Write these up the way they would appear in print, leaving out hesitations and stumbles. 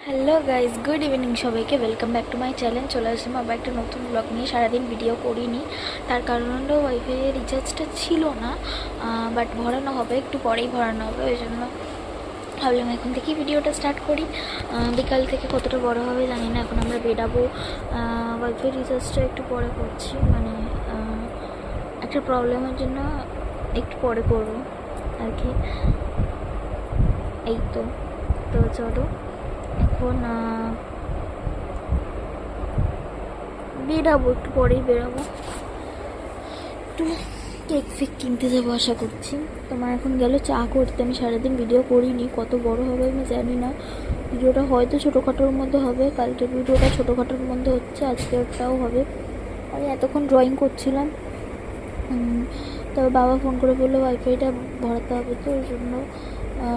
Hello guys, good evening সবাইকে। Welcome back to my channel. চলে আসলাম আবার একটা নতুন ব্লগ নিয়ে। সারাদিন ভিডিও করিনি, তার কারণ হলো ওয়াইফাইয়ের রিচার্জটা ছিল না, বাট ভরানো হবে, একটু পরেই ভরানো হবে। ওই জন্য ভাবলাম এখন থেকেই ভিডিওটা স্টার্ট করি। বিকাল থেকে কতটা বড় হবে জানি না। এখন আমরা বেরাবো। ওয়াইফাই রিচার্জটা একটু পরে করছি, মানে একটা প্রবলেমের জন্য একটু পরে করবো আর কি। এই তো চলো এখন বেরাবো, একটু পরেই বেরাবো। একটু কেক ফেক কিনতে যাবো আশা করছি। তোমার এখন গেল চা করতে। আমি সারাদিন ভিডিও করিনি, কত বড় হবে আমি জানি না। ভিডিওটা হয়তো ছোটোখাটোর মধ্যে হবে, কালকের ভিডিওটা ছোটোখাটোর মধ্যে হচ্ছে, আজকেরটাও হবে। আমি এতক্ষণ ড্রয়িং করছিলাম, তবে বাবা ফোন করে বললো ওয়াইফাইটা ভরাতে হবে, তো ওই জন্য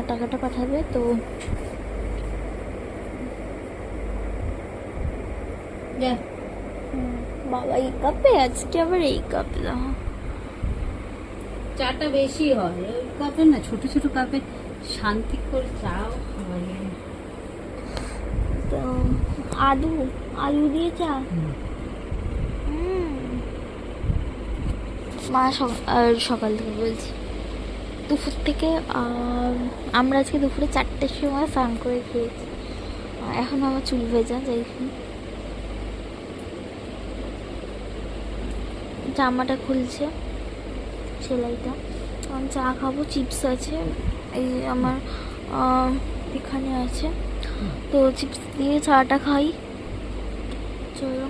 টাকাটা পাঠাবে। তো বাবা এই কাপে, আজকে আবার এই কাপে চাটা বেশি হয় ওই কাপে না, ছোট ছোট কাপে শান্তি করে চাও হয়। তো আলু দিয়ে চা। মা সকাল থেকে বলছি, দুপুর থেকে আমরা আজকে দুপুরে 4টের সময় স্নান করে খেয়েছি। এখন আমার চুল ভেজা, যাই জামাটা খুলছে, সেলাইটা। আমি চা খাবো, চিপস আছে এই আমার এখানে আছে, তো চিপস দিয়ে চাটা খাই। চলো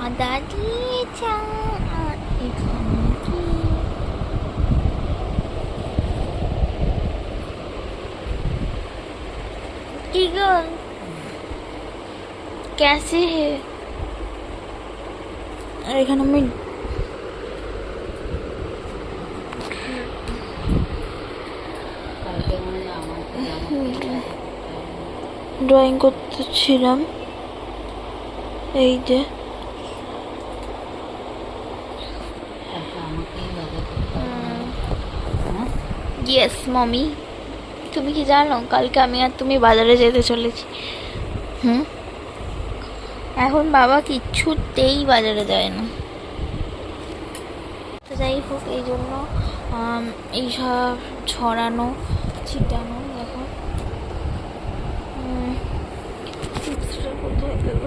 আদা দিয়ে চা। আর এখানে কি গো, कैसे है? আর এখানে আমি ড্রয়িং করতেছিলাম, এই যে ইয়েস মমি। তুমি কি জানো কালকে আমি আর তুমি বাজারে যেতে চলেছি? এখন বাবা কিচ্ছুতেই বাজারে যায় না। তো যাই হোক, এই জন্য এইসব ছড়ানো ছিটানো। দেখো চিপসটা কোথায় গেল?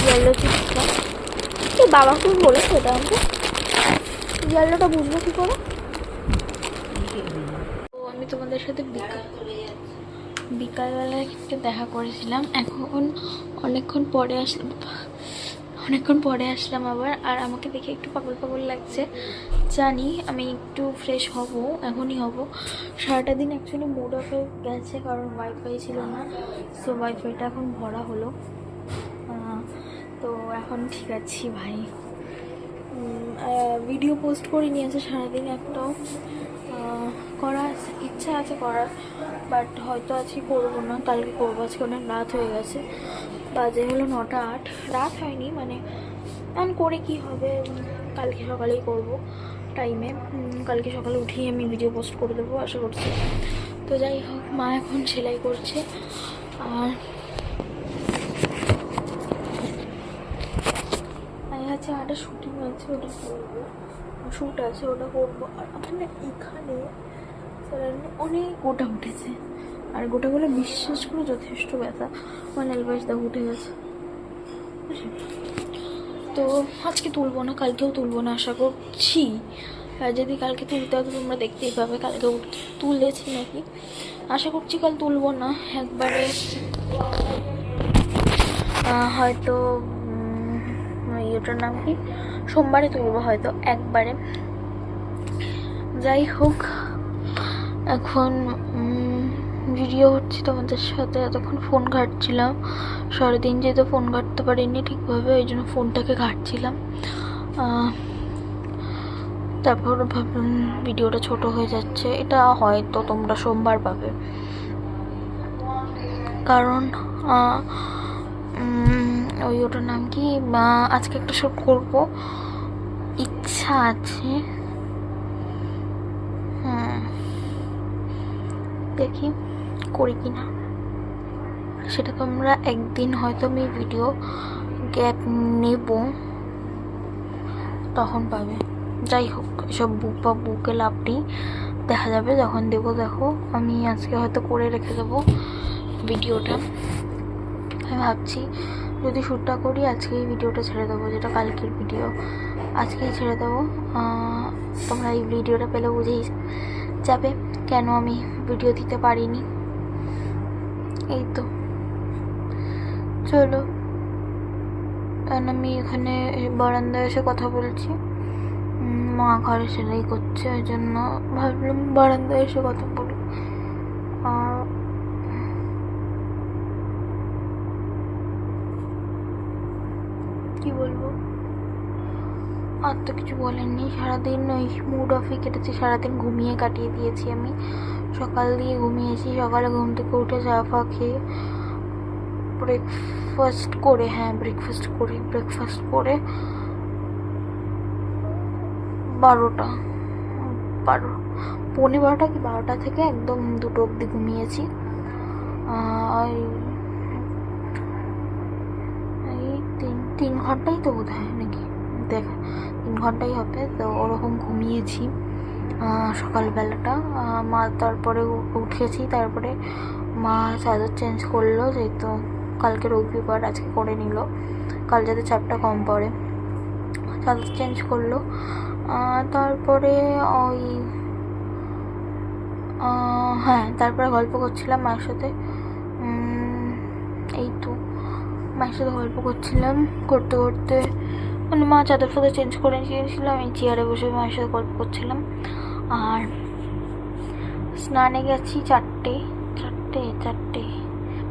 ইয়েলো চিপসটা এই বাবা কি বলেছে এটা আমাকে? ইয়েলোটা বুঝবো কি করে? তো আমি তোমাদের সাথে বিকালবেলায় একটু দেখা করেছিলাম। এখন অনেকক্ষণ পরে আসলাম আবার। আর আমাকে দেখে একটু পাগল পাগল লাগছে জানি, আমি একটু ফ্রেশ হব, এখনই হব। সারাটা দিন অ্যাকচুয়ালি মুড অফ হয়ে গেছে, কারণ ওয়াইফাই ছিল না। সো ওয়াইফাইটা এখন ভরা হলো, তো এখন ঠিক আছি ভাই। ভিডিও পোস্ট করে নিয়েছে সারাদিন, একটাও করার ইচ্ছা আছে করার, বাট হয়তো আজকে করবো না, কালকে করবো। আজকে অনেক রাত হয়ে গেছে, বাজে হলো 9টা 8। রাত হয়নি, মানে এখন করে কি হবে, কালকে সকালেই করব টাইমে। কালকে সকালে উঠেই আমি ভিডিও পোস্ট করে দেবো আশা করছি। তো যাই হোক, মা এখন সেলাই করছে। আর আছে একটা শুটিং আছে, ওটা করবো, শ্যুট আছে, ওটা করবো। আর আমার না এখানে অনেক গোটা উঠেছে, আর গোটাগুলো বিশ্বাস করে যথেষ্ট ব্যথা। আমার নেলপালিশ দাগ উঠে গেছে। তো আজকে তুলবো না, কালকেও তুলবো না আশা করছি। আর যদি কালকে তুলতে হয় তো তোমরা দেখতেই পাবে কালকে তুলেছি নাকি। আশা করছি কাল তুলবো না, একবারে হয়তো ওটার নাম কি, সোমবারে তুলবো হয়তো একবারে। যাই হোক, এখন ভিডিও হচ্ছে তোমাদের সাথে, এতক্ষণ ফোন ঘাঁটছিলাম। সারাদিন যেহেতু ফোন ঘাঁটতে পারিনি ঠিকভাবে, ওই জন্য ফোনটাকে ঘাঁটছিলাম। তারপর ভাবলাম ভিডিওটা ছোট হয়ে যাচ্ছে, এটা হয়তো তোমরা সোমবার পাবে, কারণ ওই ওটার নাম কি, আজকে একটা শ্যুট করবো, ইচ্ছা আছে। দেখি করি কি না, সেটা তোমরা একদিন হয়তো আমি ভিডিও গ্যাপ নেব, তখন পাবে। যাই হোক, এসব বুক বা বুকে লাভ নেই, দেখা যাবে যখন দেবো। দেখো আমি আজকে হয়তো করে রেখে দেবো ভিডিওটা। আমি ভাবছি যদি শ্যুটটা করি আজকেই ভিডিওটা ছেড়ে দেবো, যেটা কালকের ভিডিও আজকেই ছেড়ে দেবো। তোমরা এই ভিডিওটা পেলে বুঝেই যাবে কেন আমি ভিডিও দিতে পারিনি। এই তো চলো, কারণ আমি এখানে বারান্দায় এসে কথা বলছি, মা ঘরে সেলাই করছে, ওই জন্য ভাবলাম বারান্দায় এসে কথা বলি। কি বলবো, আর তো কিছু বলেননি। সারাদিন ওই মুড অফই কেটেছে, সারাদিন ঘুমিয়ে কাটিয়ে দিয়েছি আমি। সকাল দিয়ে ঘুমিয়েছি, সকালে ঘুম থেকে উঠে চা ফা খেয়ে ব্রেকফাস্ট করে 12টা কি 12টা থেকে একদম 2টো অবধি ঘুমিয়েছি। এই 3 ঘন্টাই তো বোধ হয় নাকি, দেখ 3 ঘন্টাই হবে তো, ওরকম ঘুমিয়েছি সকালবেলাটা। মা তারপরে উঠেছি, তারপরে মা চাদর চেঞ্জ করলো, যেহেতু কালকে রবিবার আজকে করে নিল, কাল যাতে চাপটা কম পড়ে, চাদর চেঞ্জ করলো। তারপরে ওই হ্যাঁ, তারপরে গল্প করছিলাম মায়ের সাথে। এই তো মায়ের সাথে গল্প করছিলাম, করতে করতে মানে মা চাদর ফাদর চেঞ্জ করে নিয়েছিলাম, এই চেয়ারে বসে মায়ের সাথে গল্প করছিলাম। আর স্নানে গেছি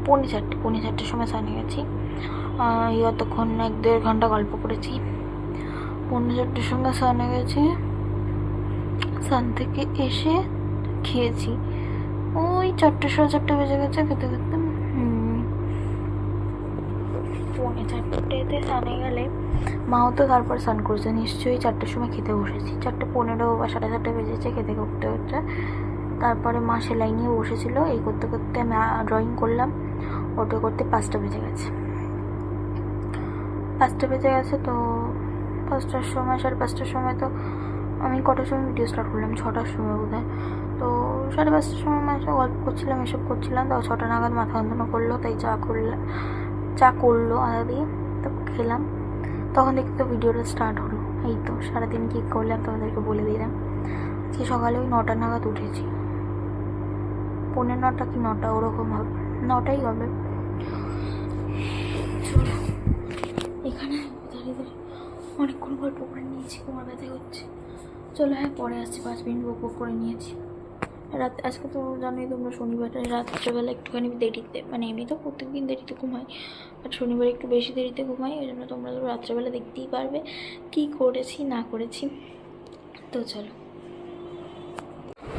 পৌনে চারটের সময় স্নানে গেছি। অতক্ষণ 1-1.5 ঘন্টা গল্প করেছি। পৌনে চারটের সময় স্নানে গেছি, স্নান থেকে এসে খেয়েছি, ওই 4:30 বেজে গেছে খেতে খেতে। পৌনে 4টেতে স্নানে গেলে মাও তো তারপর স্নান করছে, নিশ্চয়ই 4টের সময় খেতে বসেছি, 4:15 বা 4:30 বেজেছে খেতে করতে হচ্ছে। তারপরে মা সেলাই নিয়ে বসেছিল, এই করতে করতে আমি ড্রয়িং করলাম, ওটা করতে 5টা বেজে গেছে। তো 5টার সময় 5:30টার সময় তো আমি কটার সময় ভিডিও স্টার্ট করলাম, 6টার সময় বোধ হয়। তো 5:30টার সময় মায়ের সাথে গল্প করছিলাম, এসব করছিলাম, তো 6টা নাগাদ মাথা যন্ত্রণা করলো, তাই চা করলো আদা দিয়ে, তো খেলাম। তখন দেখতে তো ভিডিওটা স্টার্ট হলো। এই তো সারাদিন কী করলাম তোমাদেরকে বলে দিলাম। আজকে সকালে ওই 9টা নাগাদ উঠেছি, 9:15 কি 9টা ওরকম হবে, 9টাই হবে। এখানে দাঁড়িয়ে অনেকক্ষণ গল্প করে নিয়েছি, কোমর ব্যথা হচ্ছে। চলো হ্যাঁ, পরে আসছি, 5 মিনিট বক করে নিয়েছি। রাত আজকে তো জানোই তোমরা, শনিবার রাত্রেবেলা একটুখানি দেরিতে, মানে এমনি তো প্রত্যেকদিন দেরিতে ঘুমাই, বাট শনিবার একটু বেশি দেরিতে ঘুমাই, ওই জন্য তোমরা তো রাত্রেবেলা দেখতেই পারবে কী করেছি না করেছি। তো চলো,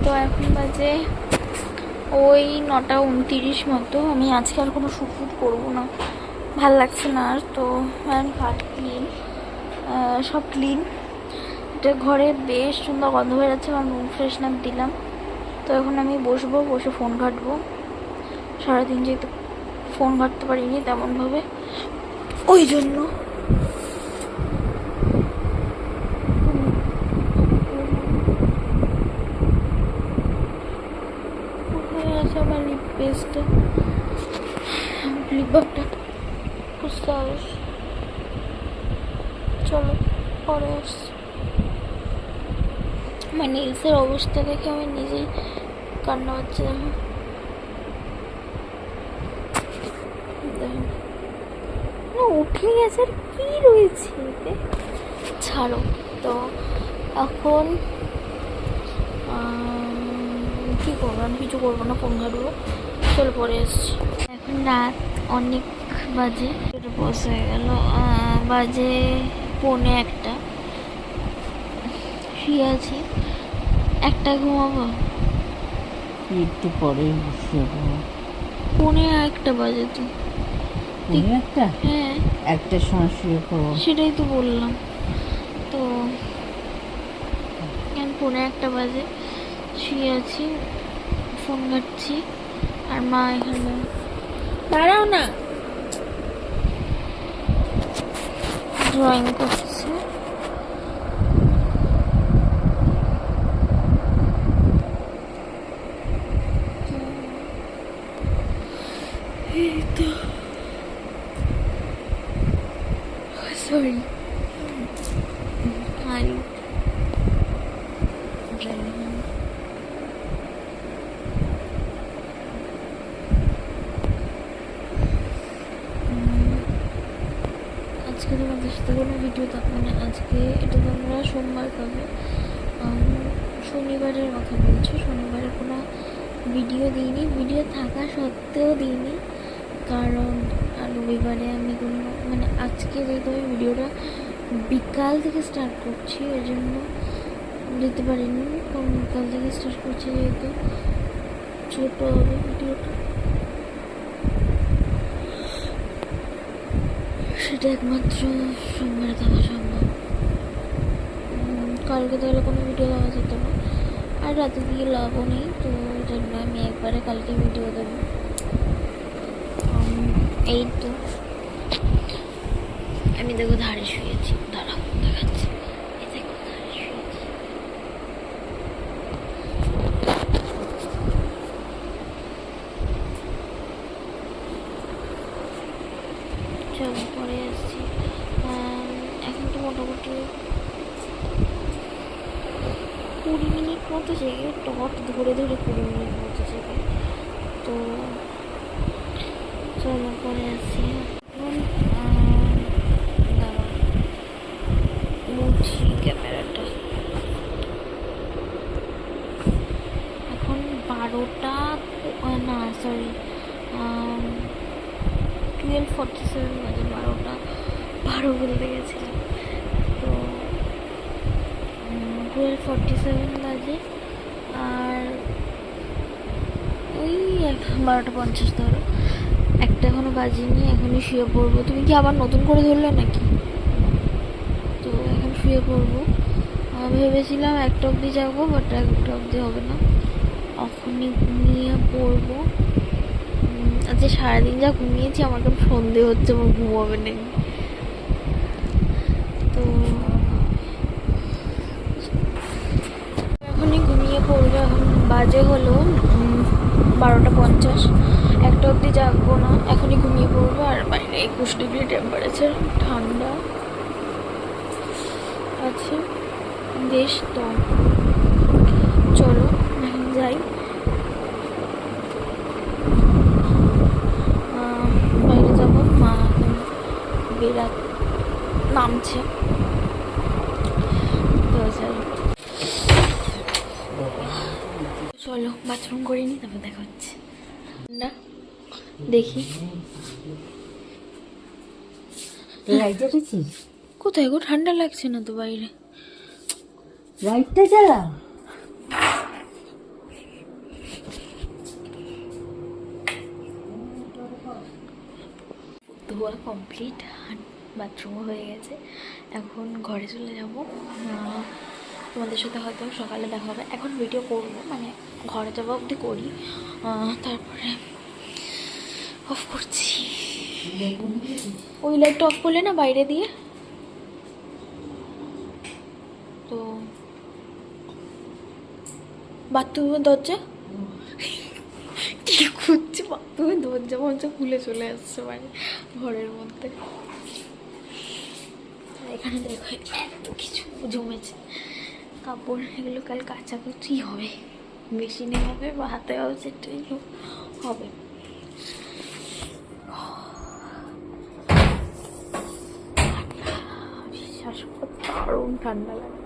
তো এখন বাজে ওই 9:29 মতো। আমি আজকে আর কোনো শ্যুট করবো না, ভাল লাগছে না আর। তো ঘাট ক্লিন, সব ক্লিন, এটা ঘরে বেশ সুন্দর গন্ধ বেরোচ্ছে, আমার রুম ফ্রেশনার দিলাম। তো এখন আমি বসে ফোন ঘাঁটবো, সারাদিন যেহেতু ফোন ঘাঁটতে পারিনি তেমনভাবে, ওই জন্য। কোথায় আছে আমার লিপ পেস্টটা, লিপ বামটা খুঁজতে হবে। চলো পরে আসছি। আমার নেলসের অবস্থা দেখে আমি নিজেই কান্না পাচ্ছে। দেখো উঠে গেছে, আর কি রয়েছে এতে, ছাড়ো। তো এখন কী করবো, আমি কিছু করবো না, ফোন ঘাটবো। চলো পরে আসছি। এখন রাত অনেক বাজে, বস হয়ে গেল, বাজে 1:45। শুয়ে আছি, একটা ঘুমাবো, একটু পরে শুবো। 1:45 বাজে তো। একটা হ্যাঁ, একটার সময় শুয়ে পড়বো। সেটাই তো বললাম তো। এখন 1:45 বাজে, শুয়ে আছি, ফোন ঘাটছি, আর মা এখানে দাঁড়াও না, ড্রয়িং করছে। সরি, আজকে তোমাদের সাথে কোনো ভিডিও থাকবে না। আজকে এটা তোমরা সোমবার পাবে। শনিবারের কথা বলছি, শনিবারে কোনো ভিডিও দিইনি, ভিডিও থাকা সত্ত্বেও দিইনি, কারণ রবিবারে আমি কোনো মানে আজকে যেহেতু আমি ভিডিওটা বিকাল থেকে স্টার্ট করছি ওই জন্য দিতে পারিনি। কারণ বিকাল থেকে স্টার্ট করছি যেহেতু ছোটো হবে ভিডিওটা, সেটা একমাত্র সোমবারে দেওয়া সম্ভব। কালকে তাহলে কোনো ভিডিও দেওয়া যেত না, আর রাতে দিয়ে লাভও নেই, তো ওই জন্য আমি একবারে কালকে ভিডিও দেবো। এই তো আমি দেখো ধারে শুয়েছি, দাঁড়াও দেখাচ্ছি, এই দেখো ধারে শুয়েছি। চলো পরে আসছি। এখন তো মোটামুটি 20 মিনিট মতো জেগে, টট ধরে ধরে 20 মিনিট মতো জেগে, তো চলো পরে আসছি। এখন দাঁড়াও মুছি ক্যামেরাটা। এখন 12টা না সরি 12:47 বাজে, 12টা বলতে গেছিলাম, তো 12:47 বাজে। আর ওই 12:50 ধরো, একটা এখনো বাজিনি, এখনই শুয়ে পড়বো। তুমি কি আবার নতুন করে ধরলে নাকি? তো এখন শুয়ে পড়বো। ভেবেছিলাম 1টা অবধি যাবো, বাট 1টা অবধি হবে না, এখনই ঘুমিয়ে পড়বো। আজকে সারাদিন যা ঘুমিয়েছি আমার কেমন সন্দেহ হচ্ছে আমার ঘুমাবে নেই, তো এখনই ঘুমিয়ে পড়বো। এখন বাজে হলো 12:50, 1টা অবধি জাগবো না, এখনই ঘুমিয়ে পড়বো। আর বাইরে 21 ডিগ্রি টেম্পারেচার, ঠান্ডা আছে বেশ, তো চলো এখন যাই, বাইরে যাবো। মা এখন বেরাত নামছে, তো যাই, চলো বাথরুম করে নি, তারপর দেখা হচ্ছে। না দেখি লাইট জ্বালিয়েছিস? কোথায় গো, ঠান্ডা লাগছে না তো বাইরে। লাইটটা জ্বালা। ধোয়া কমপ্লিট, বাথরুমও হয়ে গেছে, এখন ঘরে চলে যাব। তোমাদের সাথে হয়তো সকালে দেখা হবে, এখন ভিডিও করবো, মানে ঘরে যাওয়া অবধি করি, তারপরে অফ করছি। ওই লাইটটা অফ করলে না বাইরে দিয়ে, তো বাথরুমের দরজা কি খুঁজছে, বাথরুমের দরজা মঞ্চ খুলে চলে আসছে মানে ঘরের মধ্যে। এখানে দেখো এত কিছু জমেছে, কাপড় এগুলো কাল কাচাকুচি হবে, মেশিনে হবে বা হাতে হবে, সেটাই হবে। বিশ্বাস করতে দারুণ ঠান্ডা লাগছে,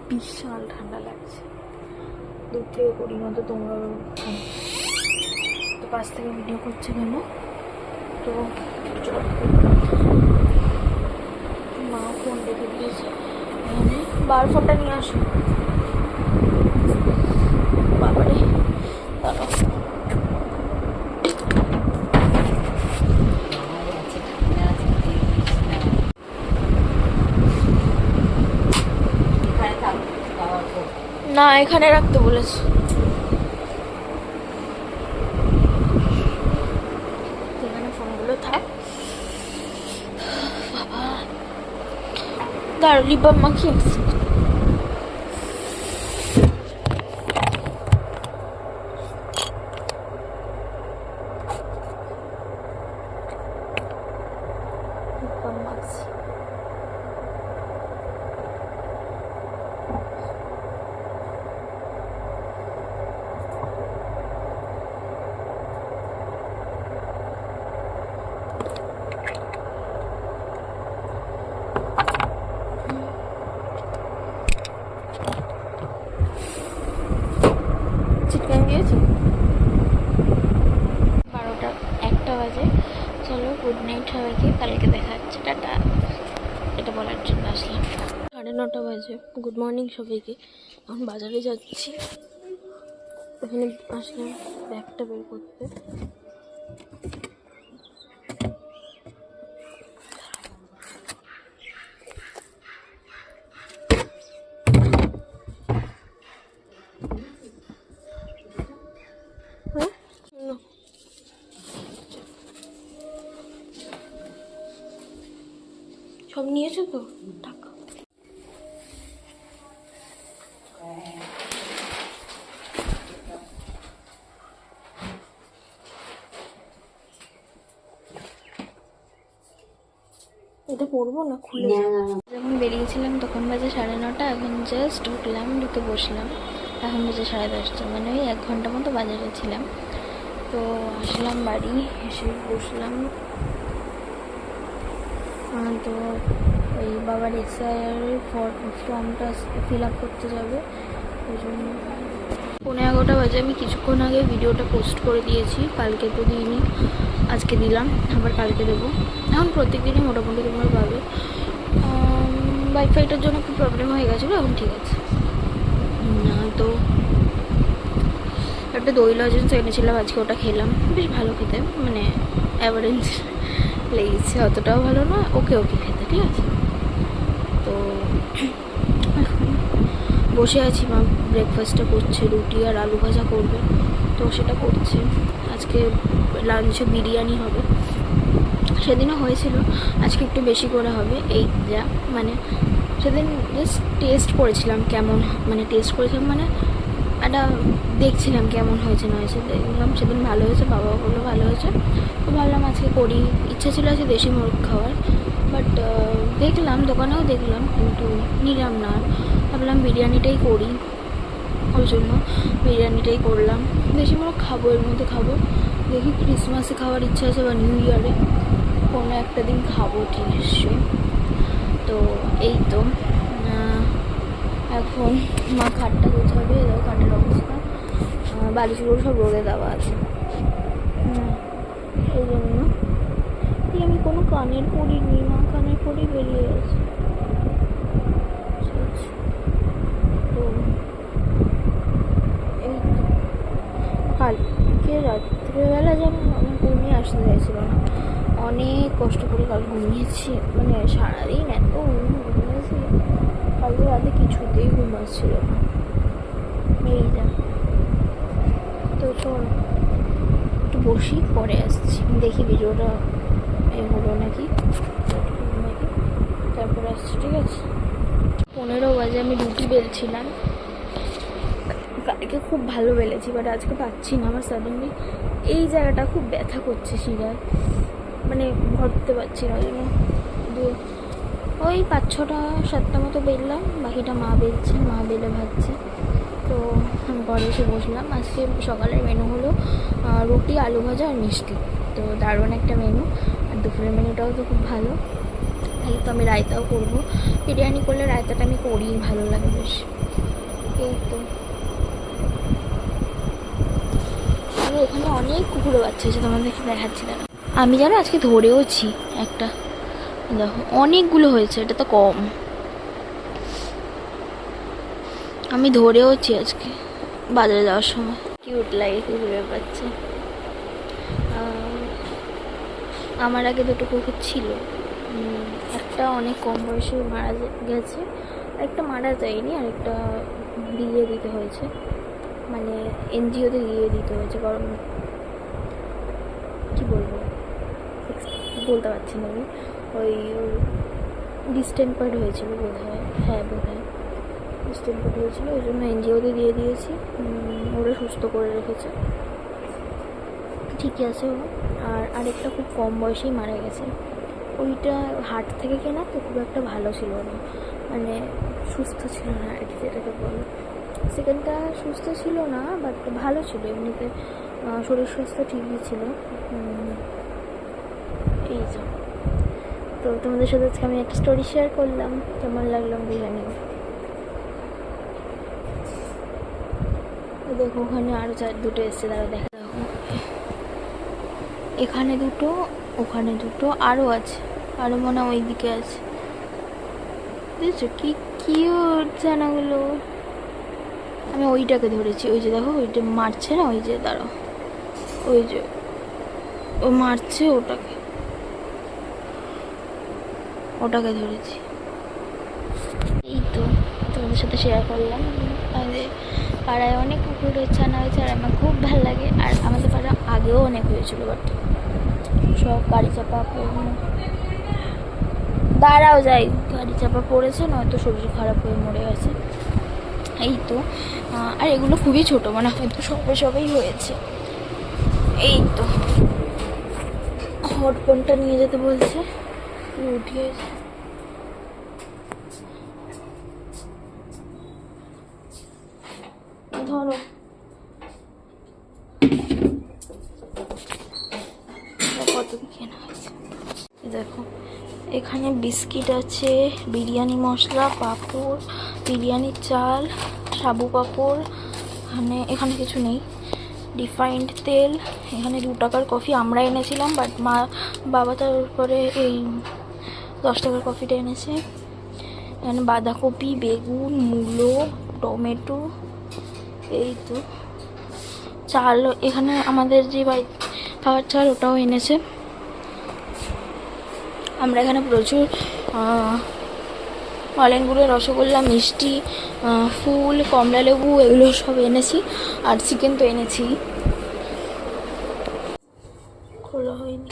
বিশাল ঠান্ডা লাগছে, দূর থেকে করি মতো তোমরা তো পাশ থেকে ভিডিও করছে কেন, তো মা ফোন রেখে দিয়েছে, বার ফোনটা নিয়ে আসো। বাবারে দাঁড়াও। না এখানে রাখতে বলেছে। এখানে ফোনগুলো থাক। বাবা দাঁড়ো, লিপ বাম মাখিয়ে আসছি। Lip balm মাখছি। চিকেন দিয়েছি। 12টা 1টা বাজে। চলো গুড নাইট সবাইকে, কালকে দেখা হচ্ছে, টাটা। এটা বলার জন্য আসলাম। 9:30 বাজে। গুড মর্নিং সবাইকে। এখন বাজারে যাচ্ছি। এখানে আসলাম ব্যাগটা বের করতে। হ্যাঁ না। সব নিয়েছো তো টাকা? এটা পরবো না, খুলে যখন বেরিয়েছিলাম তখন বাজে 9:30। এখন জাস্ট ঢুকলাম, ঢুকে বসলাম। এখন বাজে 10:30, মানে ওই 1 ঘন্টা মতো বাজারে ছিলাম। তো আসলাম বাড়ি, এসে বসলাম। তো ওই বাবার এসআইআর ফর্মটা ফিল আপ করতে যাবে, ওই জন্য। 11:30 বাজে। আমি কিছুক্ষণ আগে ভিডিওটা পোস্ট করে দিয়েছি। কালকে তো দিইনি, আজকে দিলাম, আবার কালকে দেবো। এখন প্রত্যেকদিনই মোটামুটি তোমরা পাবে। ওয়াইফাইটার জন্য খুব প্রবলেম হয়ে গেছিলো, এখন ঠিক আছে। তো একটা দই লজেন্স এনেছিলাম আজকে, ওটা খেলাম, বেশ ভালো খেতে, মানে অ্যাভারেজ লেগেছে, অতটাও ভালো না, ওকে ওকে খেতে, ঠিক আছে। তো এখন বসে আছি, মা ব্রেকফাস্টটা করছে, রুটি আর আলু ভাজা করবে, তো সেটা করছে। আজকে লাঞ্চে বিরিয়ানি হবে, সেদিনও হয়েছিল, আজকে একটু বেশি করে হবে। এই যা মানে সেদিন জাস্ট টেস্ট করেছিলাম কেমন, মানে টেস্ট করেছিলাম মানে একটা দেখছিলাম কেমন হয়েছে না হয়েছে, দেখলাম সেদিন ভালো হয়েছে, বাবা বললো ভালো হয়েছে, তো ভাবলাম আজকে করি। ইচ্ছা ছিল আজকে দেশি মোরগ খাওয়ার, বাট দেখলাম দোকানেও দেখলাম, কিন্তু নিলাম না, ভাবলাম বিরিয়ানিটাই করি, ওই জন্য বিরিয়ানিটাই করলাম। দেশি মোরগ খাবো, এর মধ্যে খাবো, দেখি ক্রিসমাসে খাওয়ার ইচ্ছা আছে বা নিউ ইয়ারে কোনো একটা দিন খাবো ঠিক নিশ্চয়ই। তো এই তো এখন মা খাটটা গোছাবে, এবার খাটের অবস্থা, বালিশগুলো সব রোদে দেওয়া আছে, এই জন্য। আমি কোনো কানের পরিনি, মা কানের পরি বেরিয়ে গেছে। তো এই কালকে রাত্রেবেলা যেন আমার ঘুমিয়ে আসতে চাইছিল না, অনেক কষ্ট করে কাল ঘুমিয়েছি, মানে সারাদিন এত ঘুমিয়েছি, কালকে রাতে কিছুতেই ঘুম আসছিল না। এই যা, তো চল একটু বসি, পরে আসছি, দেখি ভিডিওটা এই হলো নাকি, তারপরে আসছি, ঠিক আছে। 15 বাজে। আমি রুটি বেলছিলাম, কালকে খুব ভালো বেলেছি, বাট আজকে পাচ্ছি না, আমার সাডেনলি এই জায়গাটা খুব ব্যথা করছে শিরায়, মানে ভরতে পারছি না, ওই জন্য ওই 5-6টা 7টা মতো বেললাম, বাকিটা মা বেলছে, মা বেলে ভাজছে। তো আমি ঘরে এসে বসলাম। আজকে সকালের মেনু হলো রুটি, আলু ভাজা আর মিষ্টি, তো দারুণ একটা মেনু। আর দুপুরের মেনুটাও তো খুব ভালো। এই তো আমি রায়তাও করবো, বিরিয়ানি করলে রায়তাটা আমি করি, ভালো লাগে বেশ। এই তো এখানে অনেক কুকুরের বাচ্চা আছে, তোমাদেরকে দেখাচ্ছি না। আমি জানো আজকে ধরেওছি একটা, দেখো অনেকগুলো হয়েছে, এটা তো কম। আমি ধরেওছি আজকে বাজারে যাওয়ার সময়। কিউট লাগে কুকুরের বাচ্চা। আমার আগে দুটো কুকুর ছিল, একটা অনেক কম বয়সে মারা গেছে, একটা মারা যায়নি, আর একটা দিয়ে দিতে হয়েছে, মানে এনজিওতে দিয়ে দিতে হয়েছে, কারণ কী বলবো বলতে পারছি না আমি। ওই ডিস্টেম্পার্ড হয়েছিল বোধ হয়, হ্যাঁ বোধ হয় ডিস্টেম্পার্ড হয়েছিল, ওই জন্য এনজিওতে দিয়ে দিয়েছি। ওরা সুস্থ করে রেখেছে, ঠিকই আছে ও। আর আরেকটা খুব কম বয়সেই মারা গেছে, ওইটা হাট থেকে কেনা তো খুব একটা ভালো ছিল না, মানে সুস্থ ছিল না আর কি, যেটাকে বলে। সেকেন্ডটা সুস্থ ছিল না, বাট ভালো ছিল এমনিতে, শরীর স্বাস্থ্য ঠিকই ছিল। এই যে, তো তোমাদের সাথে আজকে আমি একটা স্টোরি শেয়ার করলাম, কেমন লাগলো আমি জানি। দেখো ওখানে আরও দুটো এসছে, তারা দেখা, দেখো এখানে দুটো, ওখানে দুটো, আরও আছে, আরও মনে হয় ওই দিকে আছে, বুঝেছো কি কিউট জানাগুলো। আমি ওইটাকে ধরেছি, ওই যে দেখো ওইটা মারছে না, ওই যে দাঁড়াও, ওই যে ও মারছে, ওটাকে ধরেছি। এই তো তোমাদের সাথে শেয়ার করলাম। আমাদের পাড়ায় অনেক কুকুরের ছানা হয়েছে, আর আমার খুব ভালো লাগে। আর আমাদের পাড়া আগেও অনেক হয়েছিল, বাট সব গাড়ি চাপা দাঁড়াও যাই, গাড়ি চাপা পড়েছে, নয়তো শরীর খারাপ হয়ে মরে গেছে। এই তো, আর এগুলো খুবই ছোট, মানে হয়তো সবেই হয়েছে। এই তো হটপনটা নিয়ে যেতে বলছে, উঠিয়েছে। ধরো কত কেনা হয়েছে, দেখো এখানে বিস্কিট আছে, বিরিয়ানি মশলা, পাঁপড়, বিরিয়ানির চাল, সাবু পাঁপড়, এখানে কিছু নেই, রিফাইন্ড তেল, এখানে 2 টাকার কফি আমরা এনেছিলাম, বাট বাবা তারপরে এই 10 টাকার কফিটা এনেছে। এখানে বাঁধাকপি, বেগুন, মূলো, টমেটো, এই তো চাল, এখানে আমাদের যে বাড়ি খাওয়ার চাল ওটাও এনেছে। আমরা এখানে প্রচুর অলেন গুঁড়ো, রসগোল্লা, মিষ্টি, ফুল, কমলা লেবু, এগুলো সব এনেছি। আর চিকেন তো এনেছি, খোলা হয়নি।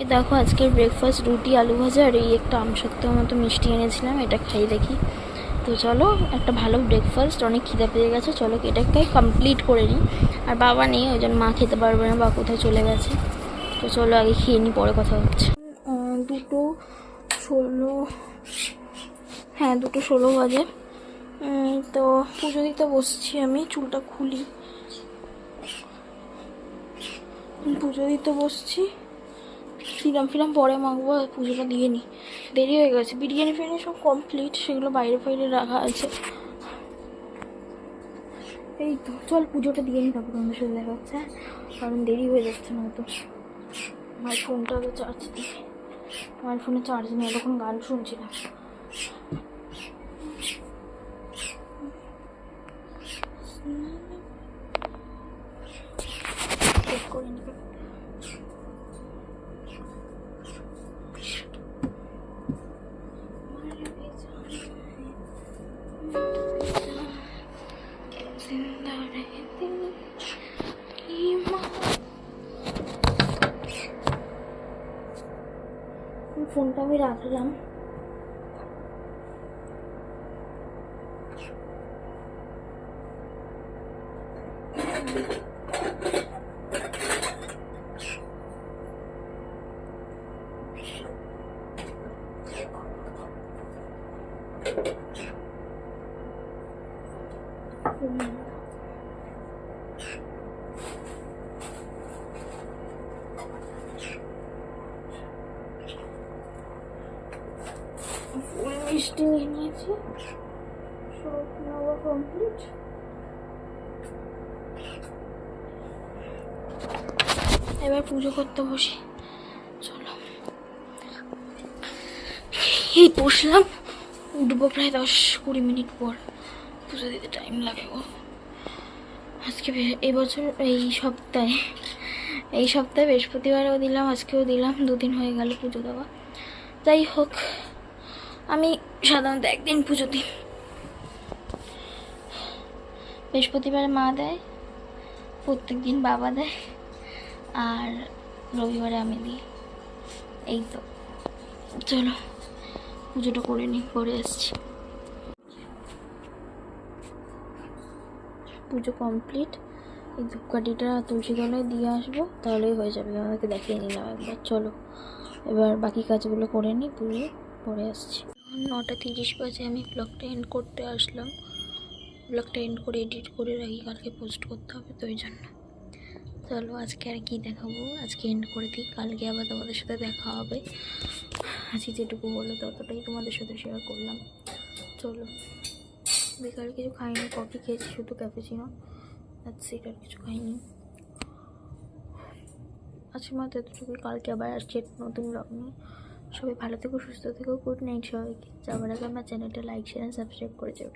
এ দেখো আজকের ব্রেকফাস্ট, রুটি, আলু ভাজা, আর এই একটা আমসত্ত্বের মতো মিষ্টি এনেছিলাম, এটা খাই দেখি। তো চলো, একটা ভালো ব্রেকফাস্ট, অনেক খিদে পেয়ে গেছে, চলো এটাকে কমপ্লিট করে নিই। আর বাবা নেই, ওই জন্য মা খেতে পারবে না, বা কোথায় চলে গেছে। তো চলো আগে খেয়ে নিই, পরে কথা হচ্ছে। 2:16, হ্যাঁ 2:16 বাজে। তো পুজো দিতে বসছি আমি, চুলটা খুলি, পুজো দিতে বসছি। ফিরাম পরে মাখবো, পুজোটা দিয়ে নিই, দেরি হয়ে গেছে। বিরিয়ানি ফিরিয়ানি সব কমপ্লিট, সেগুলো বাইরে রাখা আছে। এই তো চল পুজোটা দিয়ে নিই, তারপর আমাদের সাথে দেখা হচ্ছে, কারণ দেরি হয়ে যাচ্ছে না তো। আমার ফোনটা আগে চার্জ দিই, আমার ফোনে চার্জ নেই, তখন গান শুনছিলাম। চেক করে নিই। ফোনটা আমি রাখলাম। ফুল মিষ্টি নিয়ে নিয়েছি, সব নেওয়া কমপ্লিট। এবার পুজো করতে বসি, চলো। এই বসলাম, উঠবো প্রায় 10-20 মিনিট পর, পুজো দিতে টাইম লাগে গো। আজকে এবছর এই সপ্তাহে বৃহস্পতিবারেও দিলাম, আজকেও দিলাম, 2 দিন হয়ে গেল পুজো দেওয়া। যাই হোক, আমি সাধারণত একদিন পুজো দিই। বৃহস্পতিবারে মা দেয়, প্রত্যেক দিন বাবা দেয়, আর রবিবারে আমি দিই। এই তো, চলো পুজোটা করে নিই, পরে আসছি। পুজো কমপ্লিট। এই ধূপকাঠিটা তুলসী তলায় দিয়ে আসবো, তাহলেই হয়ে যাবে। আমাকে দেখিয়ে নিলাম একবার। চলো এবার বাকি কাজগুলো করে নিই, পুজো পরে আসছি। 9:30 বাজে আমি ব্লগটা এন্ড করতে আসলাম। ব্লগটা এন্ড করে এডিট করে রাখি, কালকে পোস্ট করতে হবে, তো ওই জন্য। চলো আজকে আর কি দেখাবো, আজকে এন্ড করে দিই, কালকে আবার তোমাদের সাথে দেখা হবে। আজকে যেটুকু হলো ততটাই তোমাদের সাথে শেয়ার করলাম। চলো, বিকালে কিছু খাইনি, কফি খেয়েছি শুধু, ক্যাপুচিনো, আর সিগারেট, কিছু খাইনি। আজকের মতো এতটুকুই, কালকে আবার আসছি নতুন ব্লগ নিয়ে। সবাই ভালো থেকো, সুস্থ থেকো, গুড নাইট সবাইকে। যাওয়ার আগে আমার চ্যানেলটা লাইক, শেয়ার, সাবস্ক্রাইব করে যাও।